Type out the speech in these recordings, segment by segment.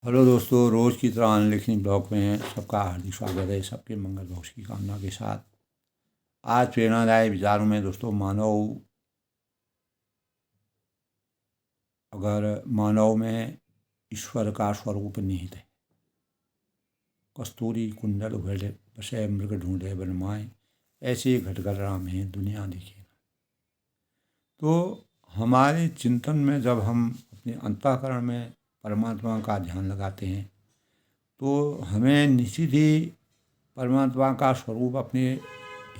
Hello दोस्तों, रोज़ की तरह अनलिखनी ब्लॉग में सबका हार्दिक स्वागत है। सबके मंगल भविष्य की कामना के साथ आज प्रेरणादायी विचारों में दोस्तों मानव में ईश्वर का स्वरूप निहित है। कस्तूरी कुंडल उघड़े बसे मृग ढूंढे बनमाए, ऐसे घटकर राम है दुनिया देखी। तो हमारे चिंतन में जब हम अपने अंतःकरण में परमात्मा का ध्यान लगाते हैं तो हमें निश्चित ही परमात्मा का स्वरूप अपने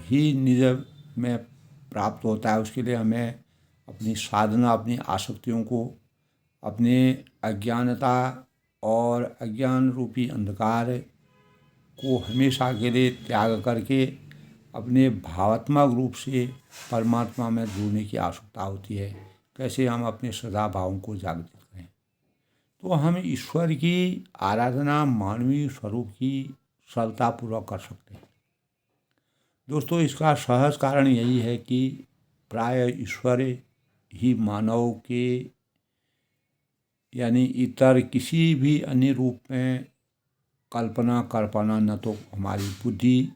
ही निज में प्राप्त होता है। उसके लिए हमें अपनी साधना, अपनी आसक्तियों को, अपने अज्ञानता और अज्ञान रूपी अंधकार को हमेशा के लिए त्याग करके अपने भावात्मक रूप से परमात्मा में जुड़ने की आवश्यकता होती है। कैसे हम अपने सदा भावों को जागृत करें, तो हम ईश्वर की आराधना मानवीय स्वरूप की सरलतापूर्वक कर सकते हैं। दोस्तों, इसका सहज कारण यही है कि प्राय ईश्वर ही मानव के यानी इतर किसी भी अन्य रूप में कल्पना कर पाना न तो हमारी बुद्धि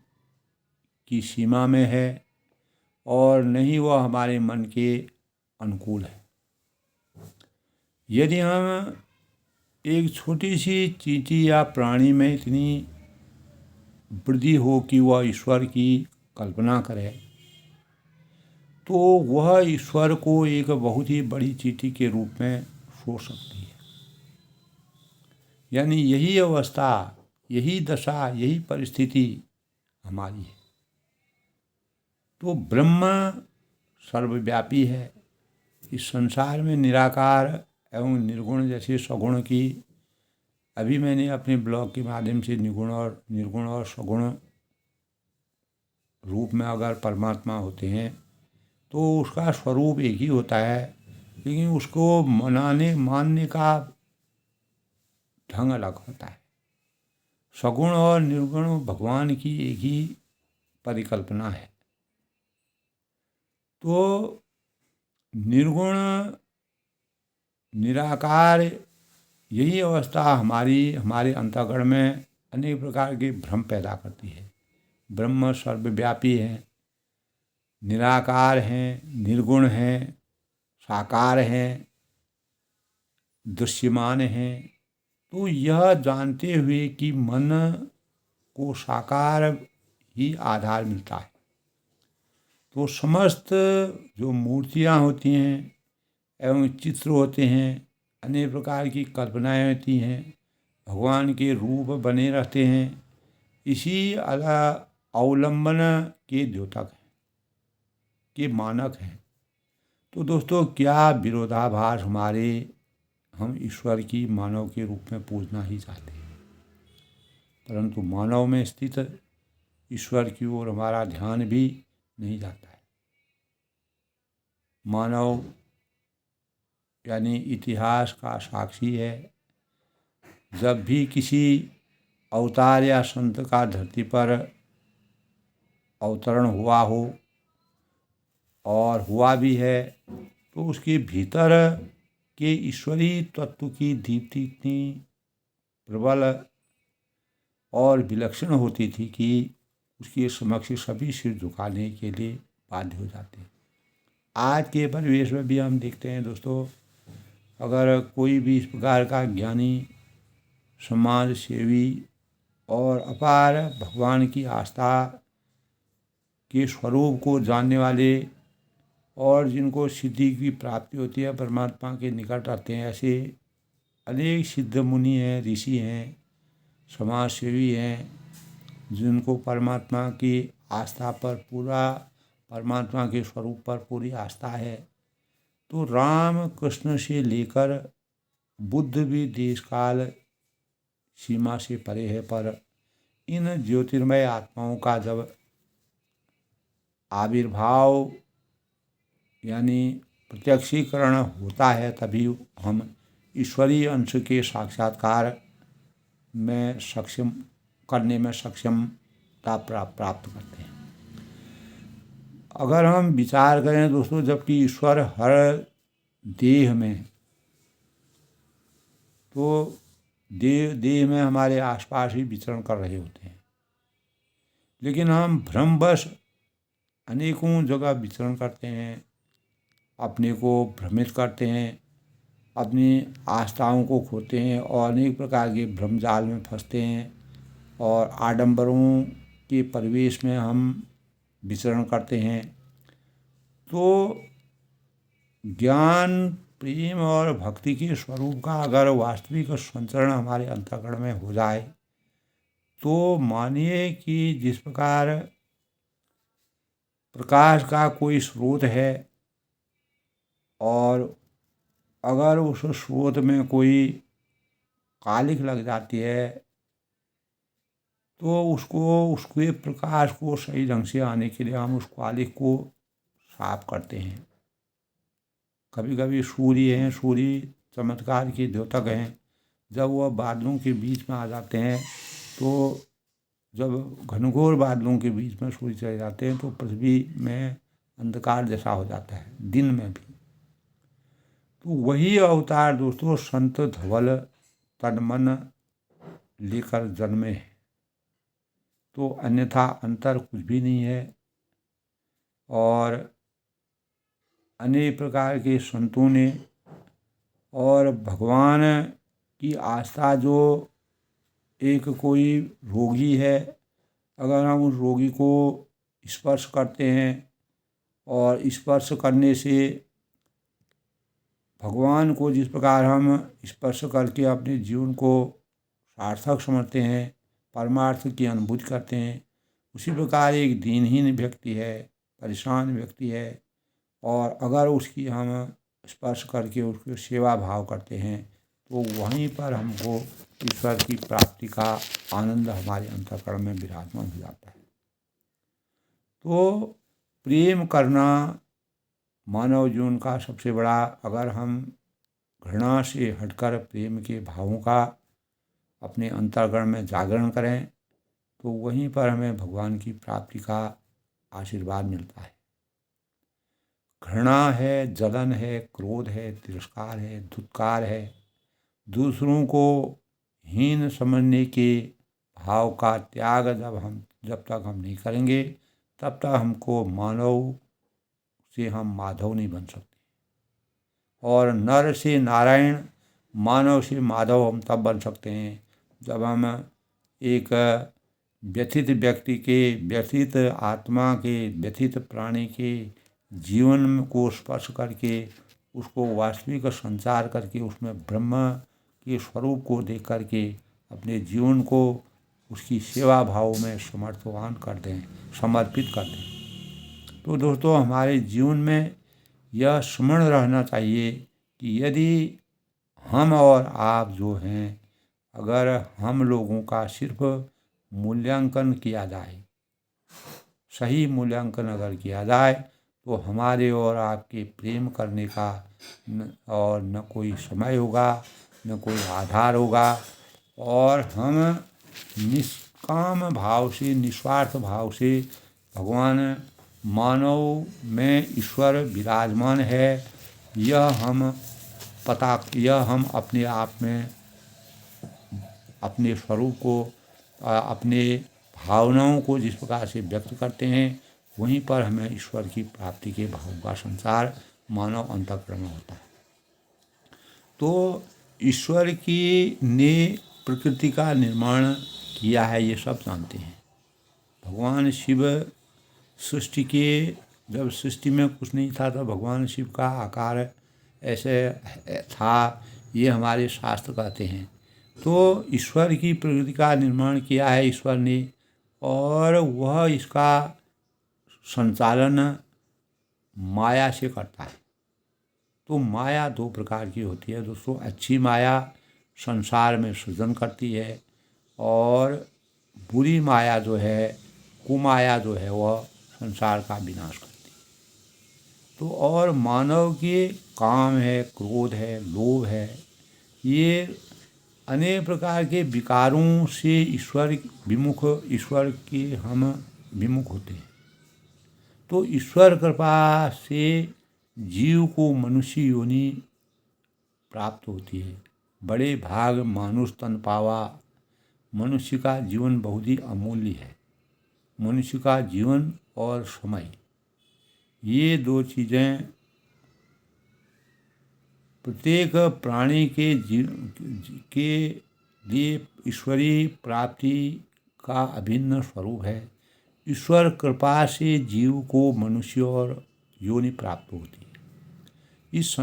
की सीमा में है और न ही वह हमारे मन के अनुकूल है। यदि हम एक छोटी सी चींटी या प्राणी में इतनी वृद्धि हो कि वह ईश्वर की कल्पना करे, तो वह ईश्वर को एक बहुत ही बड़ी चींटी के रूप में सोच सकती है। यानी यही अवस्था, यही दशा, यही परिस्थिति हमारी है। तो ब्रह्म सर्वव्यापी है। इस संसार में निराकार एवं निर्गुण जैसे सगुण की, अभी मैंने अपने ब्लॉग के माध्यम से निर्गुण और सगुण रूप में अगर परमात्मा होते हैं तो उसका स्वरूप एक ही होता है, लेकिन उसको मानने का ढंग अलग होता है। सगुण और निर्गुण भगवान की एक ही परिकल्पना है। तो निर्गुण निराकार यही अवस्था हमारे अंतःकरण में अनेक प्रकार के भ्रम पैदा करती है। ब्रह्म सर्वव्यापी है, निराकार हैं, निर्गुण हैं, साकार हैं, दृश्यमान हैं। तो यह जानते हुए कि मन को साकार ही आधार मिलता है, तो समस्त जो मूर्तियाँ होती हैं एवं चित्र होते हैं, अनेक प्रकार की कल्पनाएँ होती हैं, भगवान के रूप बने रहते हैं, इसी अवलंबन के द्योतक हैं, के मानक हैं। तो दोस्तों, क्या विरोधाभास हम ईश्वर की मानव के रूप में पूजना ही चाहते हैं, परंतु मानव में स्थित ईश्वर की ओर हमारा ध्यान भी नहीं जाता है। मानव यानी इतिहास का साक्षी है। जब भी किसी अवतार या संत का धरती पर अवतरण हुआ हो और हुआ भी है, तो उसके भीतर के ईश्वरीय तत्व की दीप्ति इतनी प्रबल और विलक्षण होती थी कि उसके समक्ष सभी सिर झुकाने के लिए बाध्य हो जाते हैं। आज के परिवेश में भी हम देखते हैं दोस्तों, अगर कोई भी इस प्रकार का ज्ञानी, समाज सेवी और अपार भगवान की आस्था के स्वरूप को जानने वाले और जिनको सिद्धि की प्राप्ति होती है, परमात्मा के निकट रहते हैं, ऐसे अनेक सिद्ध मुनि हैं, ऋषि हैं, समाज सेवी हैं, जिनको परमात्मा की आस्था पर परमात्मा के स्वरूप पर पूरी आस्था है। तो राम कृष्ण से लेकर बुद्ध भी देश काल सीमा से परे है, पर इन ज्योतिर्मय आत्माओं का जब आविर्भाव यानी प्रत्यक्षीकरण होता है, तभी हम ईश्वरीय अंश के साक्षात्कार में सक्षमता प्राप्त करते हैं। अगर हम विचार करें दोस्तों, जबकि ईश्वर हर देह में, तो देह में हमारे आसपास ही विचरण कर रहे होते हैं, लेकिन हम भ्रमवश अनेकों जगह विचरण करते हैं, अपने को भ्रमित करते हैं, अपनी आस्थाओं को खोते हैं और अनेक प्रकार के भ्रमजाल में फंसते हैं और आडंबरों के परिवेश में हम विचरण करते हैं। तो ज्ञान, प्रेम और भक्ति के स्वरूप का अगर वास्तविक संचरण हमारे अंतःकरण में हो जाए तो मानिए कि जिस प्रकार प्रकाश का कोई स्रोत है और अगर उस स्रोत में कोई कालिख लग जाती है तो उसके प्रकाश को सही ढंग से आने के लिए हम उस कालिख को साफ करते हैं। कभी कभी सूर्य चमत्कार के द्योतक हैं। जब वह बादलों के बीच में आ जाते हैं तो जब घनघोर बादलों के बीच में सूर्य चले जाते हैं तो पृथ्वी में अंधकार जैसा हो जाता है, दिन में भी। तो वही अवतार दोस्तों संत धवल तन मन लेकर जन्मे हैं। तो अन्यथा अंतर कुछ भी नहीं है। और अनेक प्रकार के संतों ने और भगवान की आस्था, जो एक कोई रोगी है, अगर हम उस रोगी को स्पर्श करते हैं और स्पर्श करने से भगवान को जिस प्रकार हम स्पर्श करके अपने जीवन को सार्थक समझते हैं, परमार्थ की अनुभूति करते हैं, उसी प्रकार एक दीनहीन व्यक्ति है, परेशान व्यक्ति है, और अगर उसकी हम स्पर्श करके उसकी सेवा भाव करते हैं तो वहीं पर हमको ईश्वर की प्राप्ति का आनंद हमारे अंतःकरण में विराजमान हो जाता है। तो प्रेम करना मानव जीवन का सबसे बड़ा, अगर हम घृणा से हटकर प्रेम के भावों का अपने अंतःकरण में जागरण करें तो वहीं पर हमें भगवान की प्राप्ति का आशीर्वाद मिलता है। घृणा है, जलन है, क्रोध है, तिरस्कार है, धुत्कार है, दूसरों को हीन समझने के भाव का त्याग जब तक हम नहीं करेंगे तब तक हमको मानव से हम माधव नहीं बन सकते। और नर से नारायण, मानव से माधव हम तब बन सकते हैं जब हम एक व्यथित व्यक्ति के, व्यथित आत्मा के, व्यथित प्राणी के जीवन को स्पर्श करके उसको वास्तविक संचार करके उसमें ब्रह्म के स्वरूप को देख करके अपने जीवन को उसकी सेवा भाव में समर्पित कर दें। तो दोस्तों हमारे जीवन में यह स्मरण रहना चाहिए कि यदि हम और आप जो हैं, अगर हम लोगों का सिर्फ मूल्यांकन किया जाए, सही मूल्यांकन अगर किया जाए तो हमारे और आपके प्रेम करने का और न कोई समय होगा, न कोई आधार होगा, और हम निष्काम भाव से, निस्वार्थ भाव से भगवान मानव में ईश्वर विराजमान है यह हम अपने आप में अपने स्वरूप को, अपने भावनाओं को जिस प्रकार से व्यक्त करते हैं वहीं पर हमें ईश्वर की प्राप्ति के भाव का संसार मानव अंतःकरण में होता है। तो ईश्वर की ने प्रकृति का निर्माण किया है, ये सब जानते हैं। भगवान शिव सृष्टि के, जब सृष्टि में कुछ नहीं था तो भगवान शिव का आकार ऐसे था, ये हमारे शास्त्र कहते हैं। तो ईश्वर की प्रकृति का निर्माण किया है ईश्वर ने, और वह इसका संचालन माया से करता है। तो माया दो प्रकार की होती है दोस्तों। अच्छी माया संसार में सृजन करती है, और बुरी माया जो है, कुमाया जो है, वह संसार का विनाश करती है। तो और मानव के काम है, क्रोध है, लोभ है, ये अनेक प्रकार के विकारों से ईश्वर के हम विमुख होते हैं। तो ईश्वर कृपा से जीव को मनुष्य योनि प्राप्त होती है। बड़े भाग मानुष तन पावा। मनुष्य का जीवन बहुत ही अमूल्य है। मनुष्य का जीवन और समय, ये दो चीज़ें प्रत्येक प्राणी के लिए ईश्वरीय प्राप्ति का अभिन्न स्वरूप है। ईश्वर कृपा से जीव को मनुष्य और योनि प्राप्त होती है। इस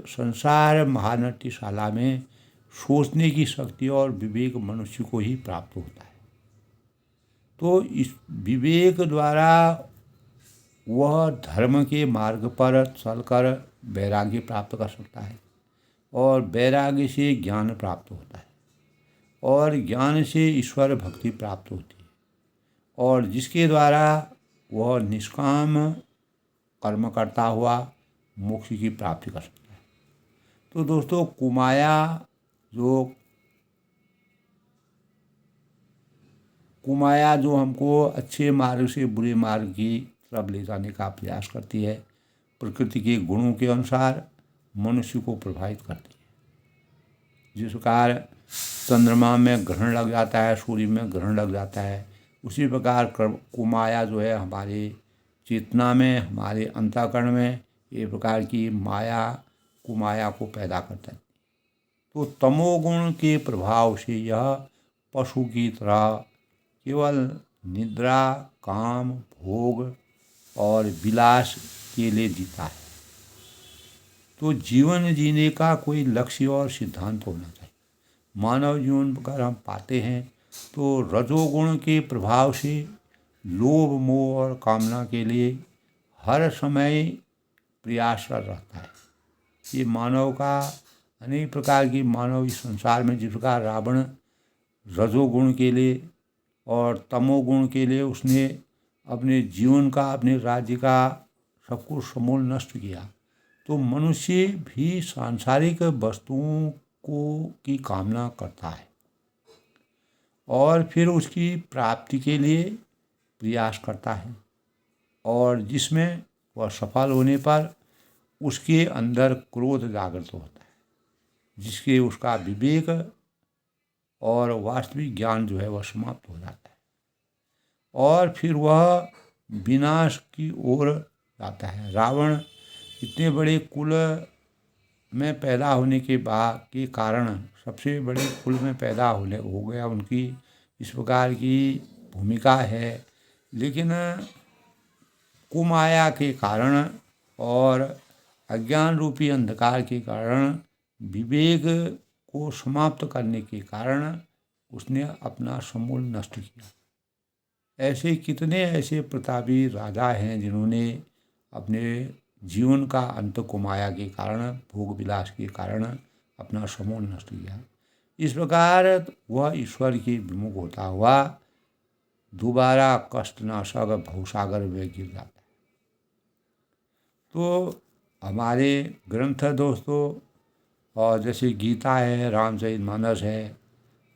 संसार महानट्यशाला में सोचने की शक्ति और विवेक मनुष्य को ही प्राप्त होता है। तो इस विवेक द्वारा वह धर्म के मार्ग पर चलकर वैराग्य प्राप्त कर सकता है, और वैराग्य से ज्ञान प्राप्त होता है, और ज्ञान से ईश्वर भक्ति प्राप्त होती है, और जिसके द्वारा वह निष्काम कर्म करता हुआ मोक्ष की प्राप्ति कर सकता है। तो दोस्तों, कुमाया जो हमको अच्छे मार्ग से बुरे मार्ग की तरफ ले जाने का प्रयास करती है, प्रकृति के गुणों के अनुसार मनुष्य को प्रभावित करती है। जिस प्रकार चंद्रमा में ग्रहण लग जाता है, सूर्य में ग्रहण लग जाता है, उसी प्रकार कुमाया जो है हमारे चेतना में, हमारे अंतःकरण में ये प्रकार की कुमाया को पैदा करता है। तो तमोगुण के प्रभाव से यह पशु की तरह केवल निद्रा, काम, भोग और विलास के लिए जीता है। तो जीवन जीने का कोई लक्ष्य और सिद्धांत होना चाहिए। मानव जीवन अगर हम पाते हैं तो रजोगुण के प्रभाव से लोभ, मोह और कामना के लिए हर समय प्रयासरत रहता है। ये मानव का अनेक प्रकार की मानव इस संसार में, जिस प्रकार रावण रजोगुण के लिए और तमोगुण के लिए उसने अपने जीवन का, अपने राज्य का सब कुछ समूल नष्ट किया, तो मनुष्य भी सांसारिक वस्तुओं की कामना करता है और फिर उसकी प्राप्ति के लिए प्रयास करता है, और जिसमें वह सफल होने पर उसके अंदर क्रोध जागृत होता है, जिसके उसका विवेक और वास्तविक ज्ञान जो है वह समाप्त हो जाता है, और फिर वह विनाश की ओर जाता है। रावण इतने बड़े कुल में पैदा होने के कारण, सबसे बड़े कुल में पैदा हो गया, उनकी इस प्रकार की भूमिका है, लेकिन कुमाया के कारण और अज्ञान रूपी अंधकार के कारण, विवेक को समाप्त करने के कारण उसने अपना समूल नष्ट किया। ऐसे कितने ऐसे प्रतापी राजा हैं जिन्होंने अपने जीवन का अंत कुमाया के कारण, भोग विलास के कारण अपना समूल नष्ट किया। इस प्रकार वह ईश्वर के विमुख होता हुआ दोबारा कष्टनाशक भवसागर में गिर जाता है। तो हमारे ग्रंथ दोस्तों, और जैसे गीता है, रामचरितमानस है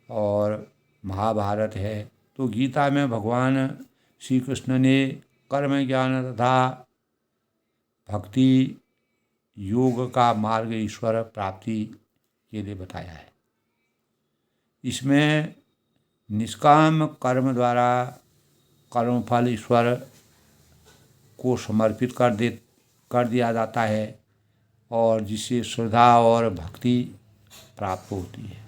और महाभारत है, तो गीता में भगवान श्री कृष्ण ने कर्म, ज्ञान तथा भक्ति योग का मार्ग ईश्वर प्राप्ति के लिए बताया है। इसमें निष्काम कर्म द्वारा कर्मफल ईश्वर को समर्पित कर दिया जाता है, और जिससे श्रद्धा और भक्ति प्राप्त होती है।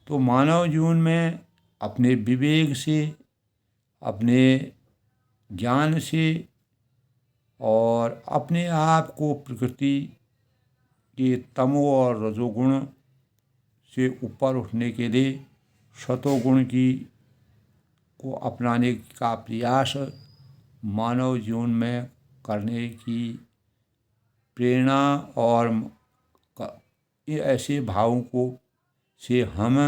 तो मानव जीवन में अपने विवेक से, अपने ज्ञान से और अपने आप को प्रकृति के तमो और रजोगुण से ऊपर उठने के लिए सतोगुण को अपनाने का प्रयास मानव जीवन में करने की प्रेरणा, और ऐसे भावों से हम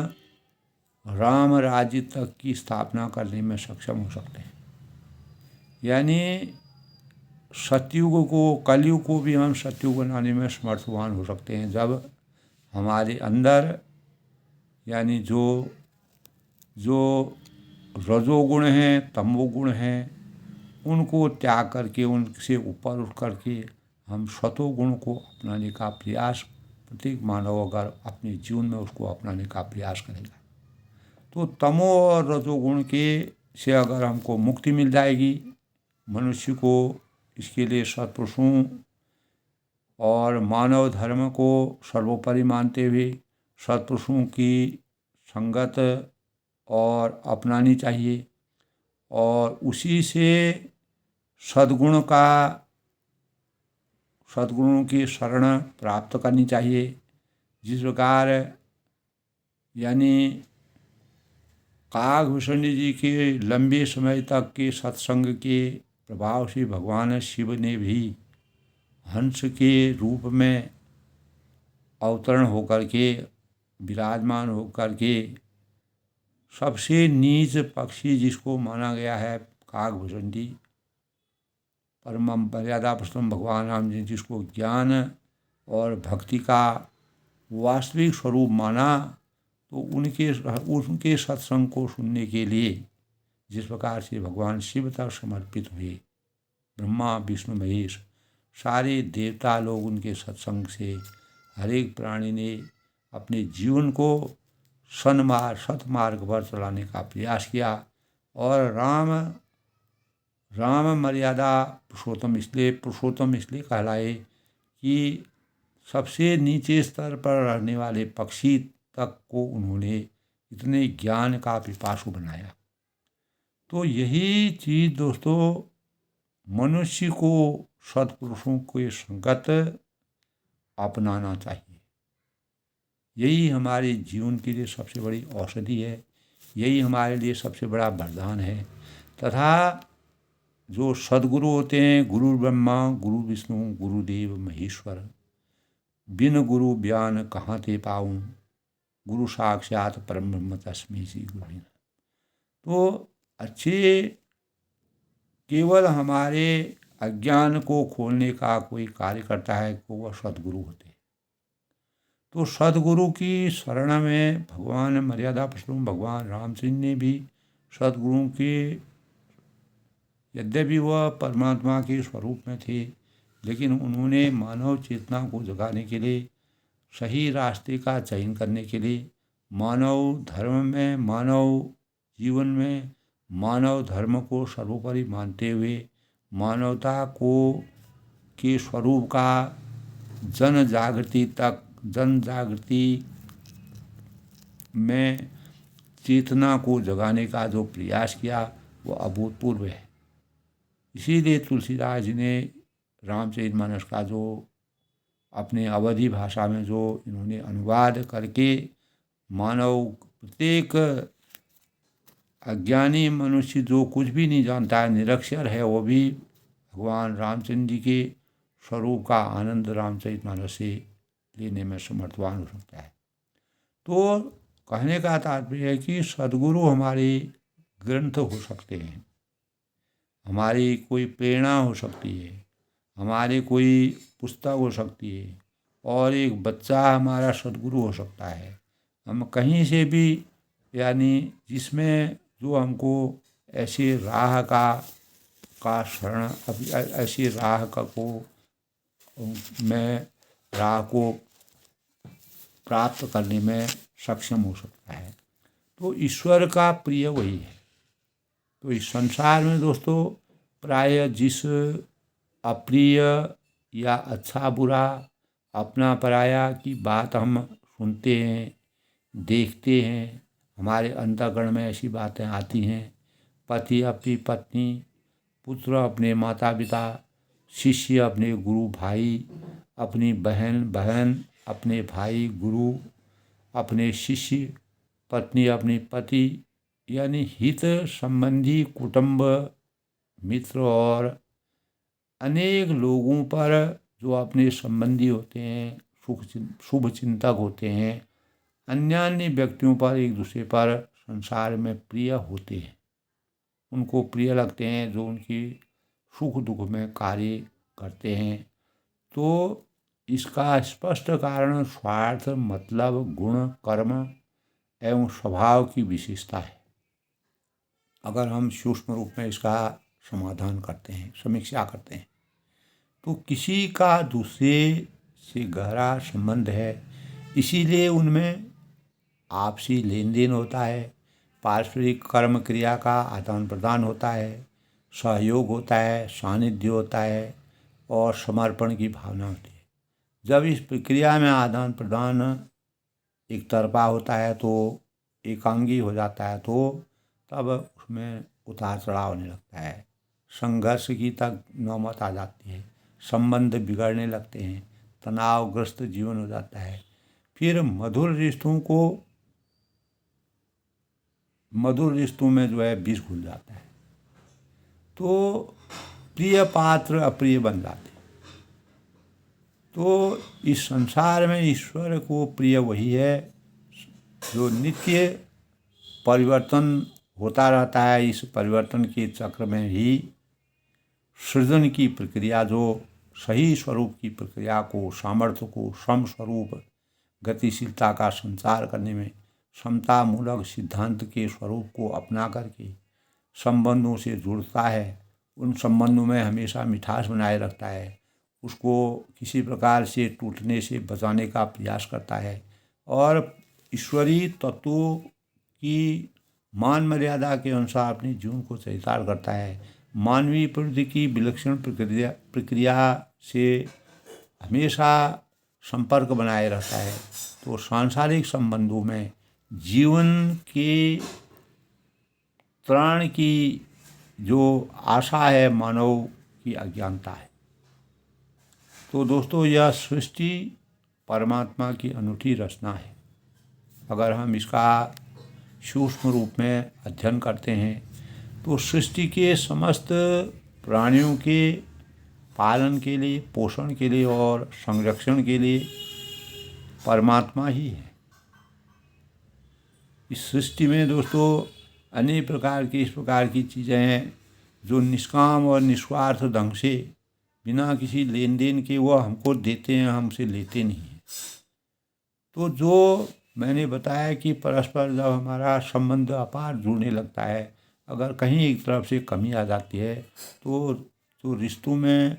राम राज्य तक की स्थापना करने में सक्षम हो सकते हैं। यानी सतयुग को, कलयुग को भी हम सतयुग बनाने में समर्थवान हो सकते हैं, जब हमारे अंदर यानी जो रजोगुण हैं, तमोगुण हैं, उनको त्याग करके, उनसे ऊपर उठ करके हम सतोगुण को अपनाने का प्रयास प्रत्येक मानव अगर अपने जीवन में उसको अपनाने का प्रयास करेगा तो तमो और रजोगुण के से अगर हमको मुक्ति मिल जाएगी, मनुष्य को इसके लिए सत्पुरुषों और मानव धर्म को सर्वोपरि मानते हुए सत्पुरुषों की संगत और अपनानी चाहिए और उसी से सद्गुण का सद्गुणों की शरण प्राप्त करनी चाहिए। जिस प्रकार यानी काकभूषण जी के लंबे समय तक के सत्संग के प्रभाव से भगवान शिव ने भी हंस के रूप में अवतरण होकर के विराजमान होकर के सबसे नीच पक्षी जिसको माना गया है काकभूषण जी, परम मर्यादा पुरुषोत्तम भगवान राम जी जिसको ज्ञान और भक्ति का वास्तविक स्वरूप माना, तो उनके सत्संग को सुनने के लिए जिस प्रकार से भगवान शिव तक समर्पित हुए, ब्रह्मा विष्णु महेश सारे देवता लोग उनके सत्संग से हर एक प्राणी ने अपने जीवन को सतमार्ग पर चलाने का प्रयास किया। और राम मर्यादा पुरुषोत्तम इसलिए कहलाए कि सबसे नीचे स्तर पर रहने वाले पक्षी तक को उन्होंने इतने ज्ञान का पिपासु बनाया। तो यही चीज़ दोस्तों मनुष्य को सत्पुरुषों के संगत अपनाना चाहिए। यही हमारे जीवन के लिए सबसे बड़ी औषधि है, यही हमारे लिए सबसे बड़ा वरदान है। तथा जो सद्गुरु होते हैं, गुरु ब्रह्मा गुरु विष्णु गुरुदेव महेश्वर, बिन गुरु ज्ञान कहाँ ते पाऊँ, गुरु साक्षात परम ब्रह्म तस्मै श्री गुरु। तो अच्छे केवल हमारे अज्ञान को खोलने का कोई कार्य करता है तो वह सद्गुरु होते हैं। तो सद्गुरु की शरण में भगवान मर्यादा पुरुषोत्तम भगवान रामचंद्र ने भी सद्गुरु के, यद्यपि वह परमात्मा के स्वरूप में थे, लेकिन उन्होंने मानव चेतना को जगाने के लिए, सही रास्ते का चयन करने के लिए, मानव धर्म में, मानव जीवन में मानव धर्म को सर्वोपरि मानते हुए मानवता को के स्वरूप का जन जागृति में चेतना को जगाने का जो प्रयास किया वो अभूतपूर्व है। इसीलिए तुलसीदास जी ने रामचरितमानस का जो अपने अवधी भाषा में जो इन्होंने अनुवाद करके मानव प्रत्येक अज्ञानी मनुष्य जो कुछ भी नहीं जानता है, निरक्षर है, वो भी भगवान रामचंद्र जी के स्वरूप का आनंद रामचरितमानस से लेने में समर्थवान हो सकता है। तो कहने का तात्पर्य है कि सद्गुरु हमारे ग्रंथ हो सकते हैं, हमारी कोई प्रेरणा हो सकती है, हमारी कोई पुस्तक हो सकती है, और एक बच्चा हमारा सद्गुरु हो सकता है। हम कहीं से भी यानी जिसमें जो हमको ऐसी राह का शरण, ऐसी राह को प्राप्त करने में सक्षम हो सकता है। तो ईश्वर का प्रिय वही है। तो इस संसार में दोस्तों प्राय जिस अप्रिय या अच्छा बुरा, अपना पराया की बात हम सुनते हैं, देखते हैं, हमारे अंतःकरण में ऐसी बातें आती हैं। पति अपनी पत्नी, पुत्र अपने माता पिता, शिष्य अपने गुरु भाई, अपनी बहन अपने भाई गुरु, अपने शिष्य, पत्नी अपनी पति, यानी हित संबंधी, कुटुंब, मित्र और अनेक लोगों पर जो अपने संबंधी होते हैं, शुभ चिंतक होते हैं, अन्य व्यक्तियों पर, एक दूसरे पर संसार में प्रिय होते हैं, उनको प्रिय लगते हैं, जो उनकी सुख दुख में कार्य करते हैं। तो इसका स्पष्ट कारण स्वार्थ, मतलब, गुण, कर्म एवं स्वभाव की विशेषता है। अगर हम सूक्ष्म रूप में इसका समाधान करते हैं, समीक्षा करते हैं, तो किसी का दूसरे से गहरा संबंध है, इसीलिए उनमें आपसी लेन देन होता है, पारस्परिक कर्म क्रिया का आदान प्रदान होता है, सहयोग होता है, सानिध्य होता है और समर्पण की भावना होती है। जब इस प्रक्रिया में आदान प्रदान एक तरफा होता है तो एकांगी हो जाता है, तो तब उसमें उतार चढ़ाव होने लगता है, संघर्ष की तक नौबत आ जाती है, संबंध बिगड़ने लगते हैं, तनावग्रस्त जीवन हो जाता है। फिर मधुर रिश्तों में जो है विष घुल जाता है, तो प्रिय पात्र अप्रिय बन जाते हैं। तो इस संसार में ईश्वर को प्रिय वही है जो नित्य परिवर्तन होता रहता है। इस परिवर्तन के चक्र में ही सृजन की प्रक्रिया, जो सही स्वरूप की प्रक्रिया को, सामर्थ्य को, सम स्वरूप गतिशीलता का संचार करने में समता मूलक सिद्धांत के स्वरूप को अपना करके संबंधों से जुड़ता है, उन संबंधों में हमेशा मिठास बनाए रखता है, उसको किसी प्रकार से टूटने से बचाने का प्रयास करता है और ईश्वरीय तत्वों की मान मर्यादा के अनुसार अपने जीवन को चरितार्थ करता है। मानवीय प्रवृत्ति की विलक्षण प्रक्रिया से हमेशा संपर्क बनाए रहता है। तो सांसारिक संबंधों में जीवन के त्राण की जो आशा है, मानव की अज्ञानता है। तो दोस्तों, यह सृष्टि परमात्मा की अनूठी रचना है। अगर हम इसका सूक्ष्म रूप में अध्ययन करते हैं तो सृष्टि के समस्त प्राणियों के पालन के लिए, पोषण के लिए और संरक्षण के लिए परमात्मा ही है। इस सृष्टि में दोस्तों अनेक प्रकार की इस प्रकार की चीज़ें हैं जो निष्काम और निस्वार्थ ढंग से बिना किसी लेन देन के वो हमको देते हैं, हमसे लेते नहीं हैं। तो जो मैंने बताया कि परस्पर जब हमारा संबंध अपार जुड़ने लगता है, अगर कहीं एक तरफ से कमी आ जाती है तो रिश्तों में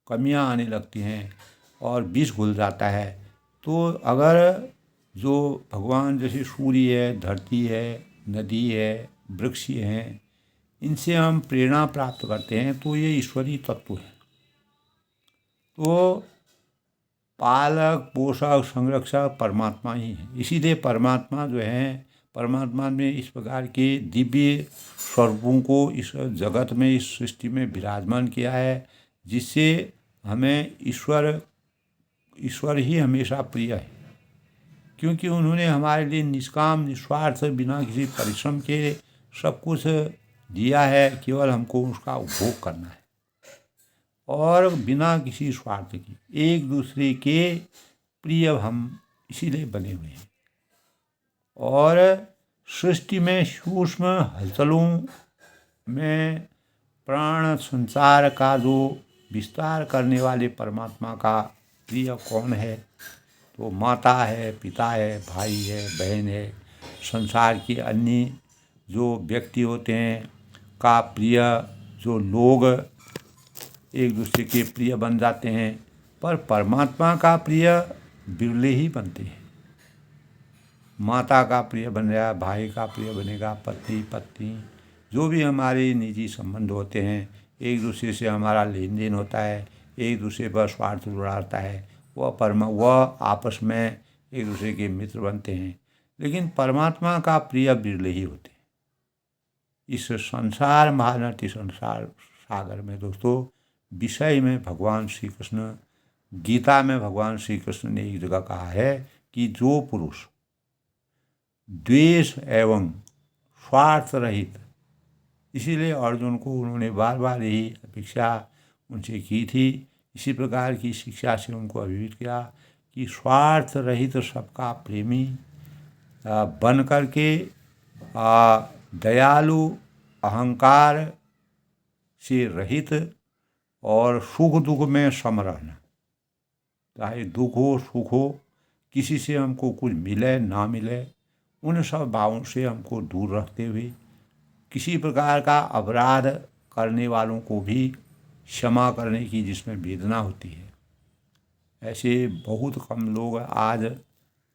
कमियां आने लगती हैं और विष घुल जाता है। तो अगर जो भगवान जैसे सूर्य है, धरती है, नदी है, वृक्ष हैं, इनसे हम प्रेरणा प्राप्त करते हैं, तो ये ईश्वरीय तत्व है। तो पालक, पोषक, संरक्षक परमात्मा ही है। इसीलिए परमात्मा जो है, परमात्मा ने इस प्रकार के दिव्य स्वरूपों को इस जगत में, इस सृष्टि में विराजमान किया है, जिससे हमें ईश्वर ही हमेशा प्रिय है, क्योंकि उन्होंने हमारे लिए निष्काम निस्वार्थ बिना किसी परिश्रम के सब कुछ दिया है। केवल हमको उसका उपभोग करना है और बिना किसी स्वार्थ की एक दूसरे के प्रिय हम इसीलिए बने हुए हैं। और सृष्टि में सूक्ष्म हलचलों में प्राण संसार का जो विस्तार करने वाले परमात्मा का प्रिय कौन है? तो माता है, पिता है, भाई है, बहन है, संसार के अन्य जो व्यक्ति होते हैं का प्रिय, जो लोग एक दूसरे के प्रिय बन जाते हैं, पर परमात्मा का प्रिय बिरले ही बनते हैं। माता का प्रिय बन गया, भाई का प्रिय बनेगा, पति पत्नी, जो भी हमारे निजी संबंध होते हैं, एक दूसरे से हमारा लेन देन होता है, एक दूसरे पर स्वार्थ जुड़ाता है, वह आपस में एक दूसरे के मित्र बनते हैं। लेकिन परमात्मा का प्रिय बिरले ही होते हैं। इस संसार महानटी संसार सागर में दोस्तों विषय में भगवान श्री कृष्ण, गीता में भगवान श्री कृष्ण ने एक जगह कहा है कि जो पुरुष द्वेष एवं स्वार्थ रहित, इसीलिए अर्जुन को उन्होंने बार बार यही अपेक्षा उनसे की थी, इसी प्रकार की शिक्षा से उनको अभिभूत किया कि स्वार्थ रहित सबका प्रेमी बन करके दयालु, अहंकार से रहित और सुख दुख में सम रहना। चाहे दुख हो सुख हो, किसी से हमको कुछ मिले ना मिले, उन सब भावों से हमको दूर रखते हुए किसी प्रकार का अपराध करने वालों को भी क्षमा करने की जिसमें वेदना होती है, ऐसे बहुत कम लोग आज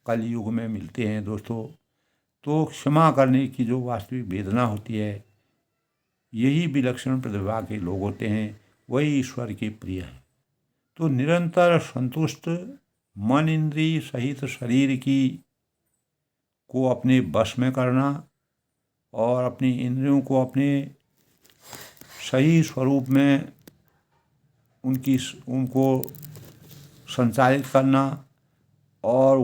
कल युग में मिलते हैं दोस्तों। तो क्षमा करने की जो वास्तविक वेदना होती है, यही विलक्षण प्रतिभा के लोग होते हैं, वही ईश्वर के प्रिय हैं। तो निरंतर संतुष्ट मन इंद्रिय सहित शरीर की को अपने वश में करना और अपनी इंद्रियों को अपने सही स्वरूप में उनको संचालित करना, और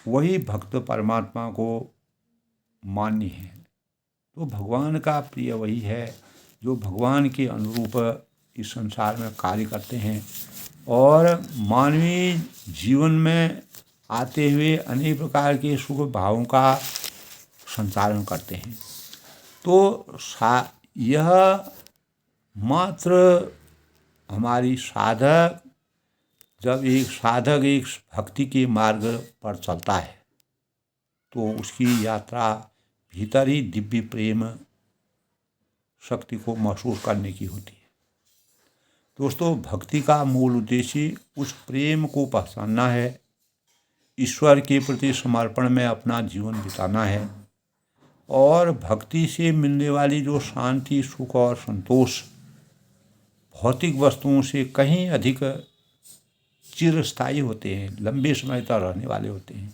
वही भक्त परमात्मा को मान्य है। तो भगवान का प्रिय वही है जो भगवान के अनुरूप इस संसार में कार्य करते हैं और मानवीय जीवन में आते हुए अनेक प्रकार के सुख भावों का संचालन करते हैं। तो यह मात्र हमारी जब एक साधक एक भक्ति के मार्ग पर चलता है तो उसकी यात्रा भीतर ही दिव्य प्रेम शक्ति को महसूस करने की होती है। दोस्तों, भक्ति का मूल उद्देश्य उस प्रेम को पहचानना है, ईश्वर के प्रति समर्पण में अपना जीवन बिताना है और भक्ति से मिलने वाली जो शांति, सुख और संतोष भौतिक वस्तुओं से कहीं अधिक चिरस्थायी होते हैं, लंबे समय तक रहने वाले होते हैं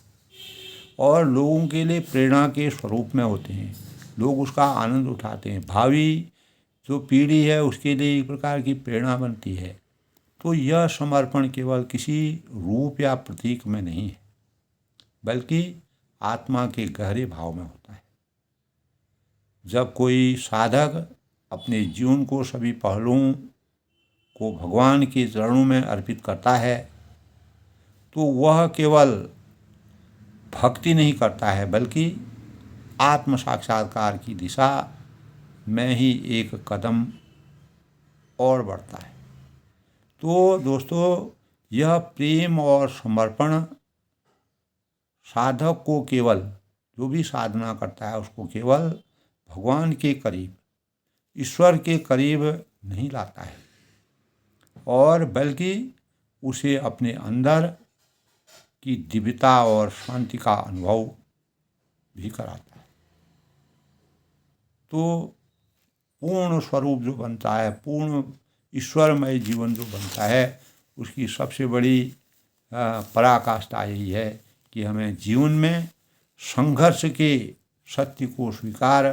और लोगों के लिए प्रेरणा के स्वरूप में होते हैं। लोग उसका आनंद उठाते हैं, भावी जो पीढ़ी है उसके लिए एक प्रकार की प्रेरणा बनती है। तो यह समर्पण केवल किसी रूप या प्रतीक में नहीं है, बल्कि आत्मा के गहरे भाव में होता है। जब कोई साधक अपने जीवन को सभी पहलुओं को भगवान के चरणों में अर्पित करता है तो वह केवल भक्ति नहीं करता है, बल्कि आत्म साक्षात्कार की दिशा में ही एक कदम और बढ़ता है। तो दोस्तों, यह प्रेम और समर्पण साधक को केवल, जो भी साधना करता है उसको केवल भगवान के करीब, ईश्वर के करीब नहीं लाता है और बल्कि उसे अपने अंदर की दिव्यता और शांति का अनुभव भी कराता है। तो पूर्ण स्वरूप जो बनता है, पूर्ण ईश्वरमय जीवन जो बनता है, उसकी सबसे बड़ी पराकाष्ठा यही है कि हमें जीवन में संघर्ष के सत्य को स्वीकार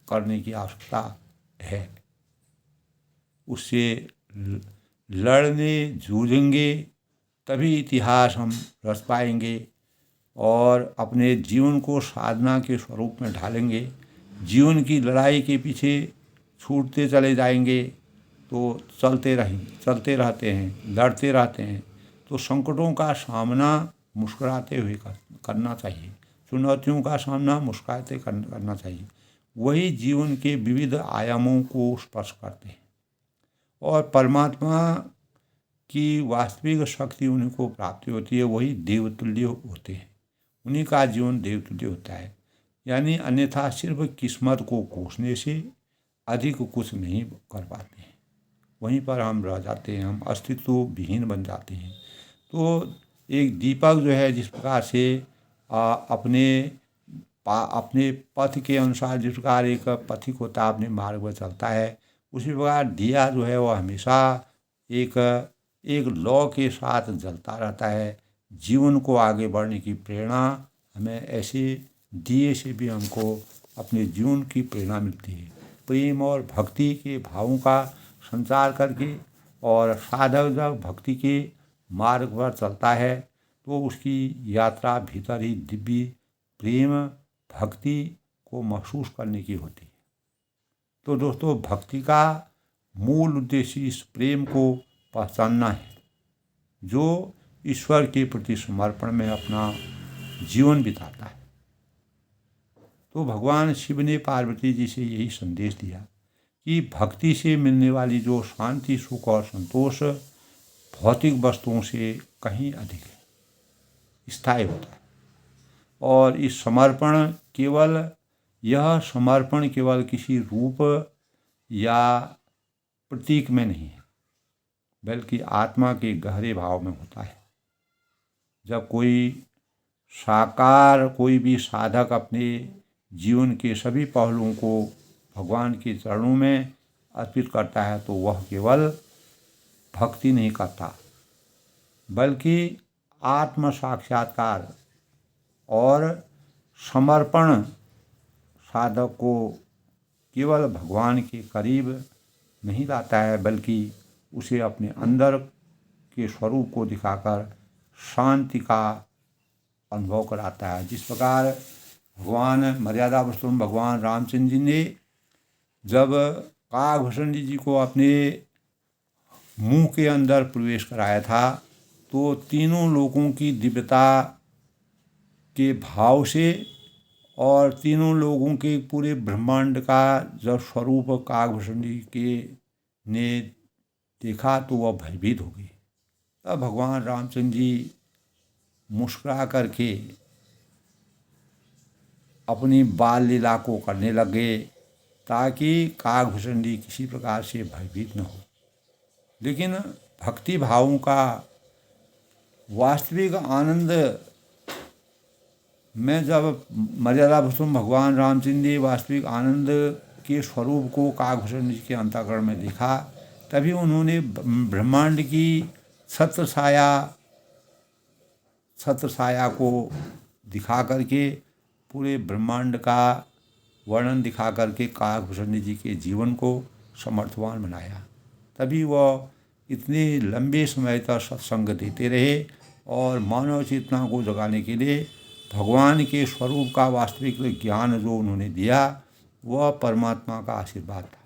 करने की आवश्यकता है। उससे लड़ने जूझेंगे तभी इतिहास हम रच पाएंगे और अपने जीवन को साधना के स्वरूप में ढालेंगे। जीवन की लड़ाई के पीछे छूटते चले जाएंगे तो चलते रहते हैं, लड़ते रहते हैं। तो संकटों का सामना मुस्कुराते हुए करना चाहिए, चुनौतियों का सामना मुस्कुराते करना चाहिए। वही जीवन के विविध आयामों को स्पर्श करते हैं और परमात्मा की वास्तविक शक्ति उन्हीं को प्राप्ति होती है, वही देवतुल्य होते हैं, उन्हीं का जीवन देवतुल्य होता है। यानी अन्यथा सिर्फ किस्मत को कोसने से अधिक कुछ नहीं कर पाते हैं, वहीं पर हम रह जाते हैं, हम अस्तित्व विहीन बन जाते हैं। तो एक दीपक जो है जिस प्रकार से अपने पथ के अनुसार, जिस प्रकार एक पथिक होता है अपने मार्ग पर चलता है, उसी प्रकार दिया जो है वह हमेशा एक लौ के साथ जलता रहता है। जीवन को आगे बढ़ने की प्रेरणा हमें ऐसे दिए से भी हमको अपने जीवन की प्रेरणा मिलती है। प्रेम और भक्ति के भावों का संचार करके और साधक जब भक्ति के मार्ग पर चलता है तो उसकी यात्रा भीतर ही दिव्य प्रेम भक्ति को महसूस करने की होती है। तो दोस्तों, भक्ति का मूल उद्देश्य इस प्रेम को पहचानना है जो ईश्वर के प्रति समर्पण में अपना जीवन बिताता है। तो भगवान शिव ने पार्वती जी से यही संदेश दिया कि भक्ति से मिलने वाली जो शांति, सुख और संतोष भौतिक वस्तुओं से कहीं अधिक है, स्थायी होता है। और यह समर्पण केवल किसी रूप या प्रतीक में नहीं है, बल्कि आत्मा के गहरे भाव में होता है। जब कोई भी साधक अपने जीवन के सभी पहलुओं को भगवान के चरणों में अर्पित करता है तो वह केवल भक्ति नहीं करता बल्कि आत्म साक्षात्कार और समर्पण साधक को केवल भगवान के करीब नहीं लाता है बल्कि उसे अपने अंदर के स्वरूप को दिखाकर शांति का अनुभव कराता है। जिस प्रकार भगवान मर्यादा पुरुषोत्तम भगवान रामचंद्र जी ने जब काकभूषण जी को अपने मुंह के अंदर प्रवेश कराया था तो तीनों लोगों की दिव्यता के भाव से और तीनों लोगों के पूरे ब्रह्मांड का जब स्वरूप काकभूषण जी के ने देखा तो वह भयभीत हो गई। तब भगवान रामचंद्र जी मुस्कुरा करके अपनी बाल लीला को करने लगे ताकि काकभूषण जी किसी प्रकार से भयभीत न हो। लेकिन भक्ति भावों का वास्तविक आनंद में जब मर्यादा पुरुषोत्तम भगवान रामचंद्र जी वास्तविक आनंद के स्वरूप को काकभूषण जी के अंतःकरण में देखा तभी उन्होंने ब्रह्मांड की छत्र छाया को दिखा करके पूरे ब्रह्मांड का वर्णन दिखा करके काकभूषण जी के जीवन को समर्थवान बनाया। तभी वह इतने लंबे समय तक सत्संग देते रहे और मानव चेतना को जगाने के लिए भगवान के स्वरूप का वास्तविक ज्ञान जो उन्होंने दिया वह परमात्मा का आशीर्वाद था।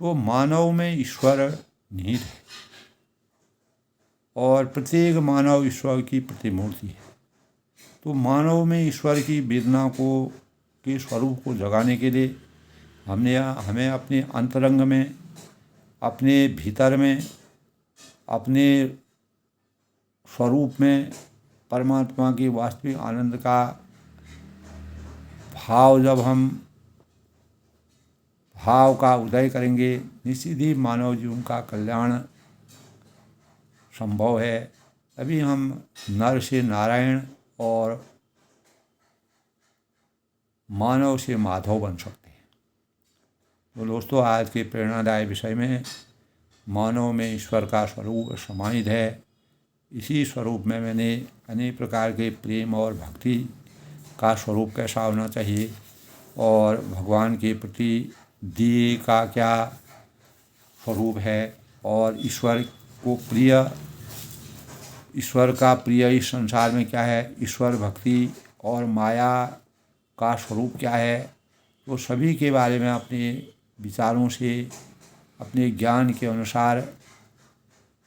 तो मानव में ईश्वर निहित है और प्रत्येक मानव ईश्वर की प्रतिमूर्ति है। तो मानव में ईश्वर की वेदना के स्वरूप को जगाने के लिए हमें अपने अंतरंग में, अपने भीतर में, अपने स्वरूप में परमात्मा के वास्तविक आनंद का भाव का उदय करेंगे, निश्चित ही मानव जीवन का कल्याण संभव है। तभी हम नर से नारायण और मानव से माधव बन सकते हैं। तो दोस्तों, आज के प्रेरणादायी विषय में मानव में ईश्वर का स्वरूप समाहित है। इसी स्वरूप में मैंने अनेक प्रकार के प्रेम और भक्ति का स्वरूप कैसा होना चाहिए और भगवान के प्रति दिए का क्या स्वरूप है और ईश्वर का प्रिय इस संसार में क्या है, ईश्वर भक्ति और माया का स्वरूप क्या है, तो सभी के बारे में अपने विचारों से अपने ज्ञान के अनुसार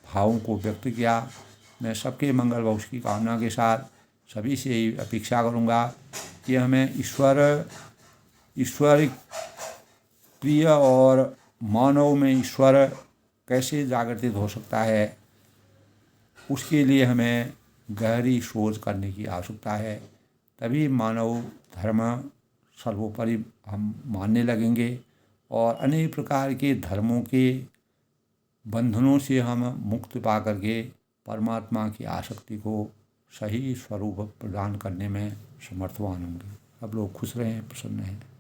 भावों को व्यक्त किया। मैं सबके मंगल भविष्य की कामना के साथ सभी से ही अपेक्षा करूँगा कि हमें ईश्वर प्रिय और मानव में ईश्वर कैसे जागृत हो सकता है, उसके लिए हमें गहरी सोच करने की आवश्यकता है। तभी मानव धर्म सर्वोपरि हम मानने लगेंगे और अनेक प्रकार के धर्मों के बंधनों से हम मुक्त पा करके परमात्मा की आसक्ति को सही स्वरूप प्रदान करने में समर्थवान होंगे। सब लोग खुश रहें, प्रसन्न हैं।